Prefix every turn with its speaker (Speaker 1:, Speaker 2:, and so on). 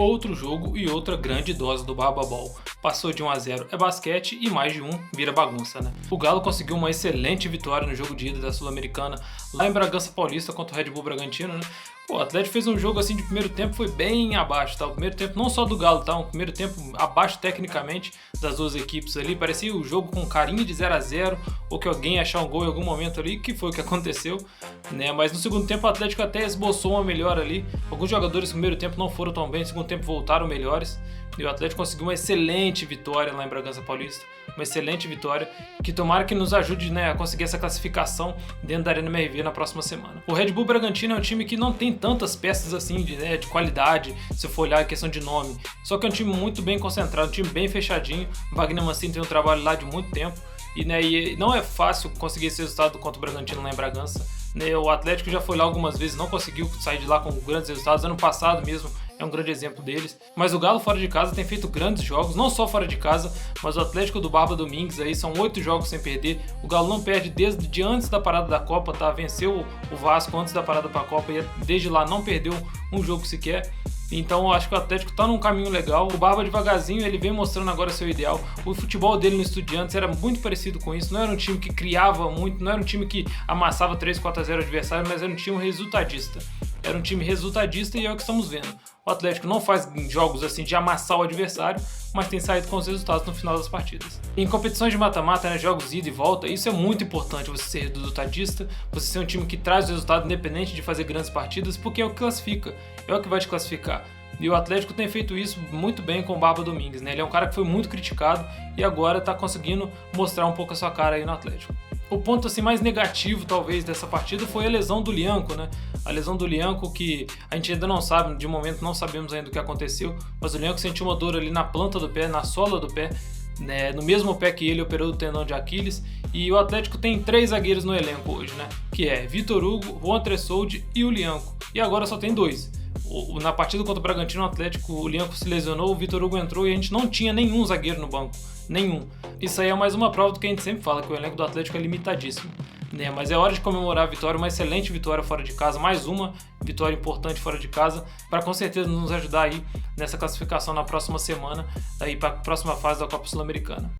Speaker 1: Outro jogo e outra grande dose do Barbabol. Passou de 1 a 0 é basquete e mais de um vira bagunça, né? O Galo conseguiu uma excelente vitória no jogo de ida da Sul-Americana lá em Bragança Paulista contra o Red Bull Bragantino, né? Pô, o Atlético fez um jogo assim de primeiro tempo, foi bem abaixo, tá? O primeiro tempo não só do Galo, tá? Um primeiro tempo abaixo tecnicamente das duas equipes ali, parecia o jogo com carinho de 0 a 0 ou que alguém ia achar um gol em algum momento ali, que foi o que aconteceu, né? Mas no segundo tempo o Atlético até esboçou uma melhora ali. Alguns jogadores no primeiro tempo não foram tão bem, no segundo tempo voltaram melhores. E o Atlético conseguiu uma excelente vitória lá em Bragança Paulista. Uma excelente vitória que tomara que nos ajude, né, a conseguir essa classificação dentro da Arena MRV na próxima semana. O Red Bull Bragantino é um time que não tem tantas peças assim de qualidade, se for olhar a questão de nome. Só que é um time muito bem concentrado, um time bem fechadinho. Wagner Mancini tem um trabalho lá de muito tempo. E não é fácil conseguir esse resultado contra o Bragantino lá em Bragança. O Atlético já foi lá algumas vezes, não conseguiu sair de lá com grandes resultados. Ano passado mesmo é um grande exemplo deles. Mas o Galo fora de casa tem feito grandes jogos, não só fora de casa, mas o Atlético do Barba Domingues aí são 8 jogos sem perder. O Galo não perde desde antes da parada da Copa, tá? Venceu o Vasco antes da parada para a Copa e desde lá não perdeu um jogo sequer. Então eu acho que o Atlético tá num caminho legal. O Barba devagarzinho, ele vem mostrando agora seu ideal. O futebol dele no Estudiantes era muito parecido com isso. Não era um time que criava muito, não era um time que amassava 3, 4 a 0 o adversário, mas era um time resultadista. Era um time resultadista e é o que estamos vendo. O Atlético não faz jogos assim de amassar o adversário, mas tem saído com os resultados no final das partidas. Em competições de mata-mata, né, jogos ida e volta, isso é muito importante, você ser resultadista, você ser um time que traz o resultado independente de fazer grandes partidas, porque é o que classifica, é o que vai te classificar. E o Atlético tem feito isso muito bem com o Barba Domingues, né? Ele é um cara que foi muito criticado e agora está conseguindo mostrar um pouco a sua cara aí no Atlético. O ponto assim mais negativo talvez dessa partida foi a lesão do Lianco, né? A lesão do Lianco que a gente ainda não sabe, de momento não sabemos ainda o que aconteceu, mas o Lianco sentiu uma dor ali na planta do pé, na sola do pé, né? No mesmo pé que ele operou o tendão de Aquiles. E o Atlético tem 3 zagueiros no elenco hoje, né? Que é Vitor Hugo, Juan Tressoldi e o Lianco. E agora só tem 2. Na partida contra o Bragantino, o Atlético, o Lianco se lesionou, o Vitor Hugo entrou e a gente não tinha nenhum zagueiro no banco. Nenhum. Isso aí é mais uma prova do que a gente sempre fala, que o elenco do Atlético é limitadíssimo. Né? Mas é hora de comemorar a vitória, uma excelente vitória fora de casa, mais uma vitória importante fora de casa, para com certeza nos ajudar aí nessa classificação na próxima semana, aí para a próxima fase da Copa Sul-Americana.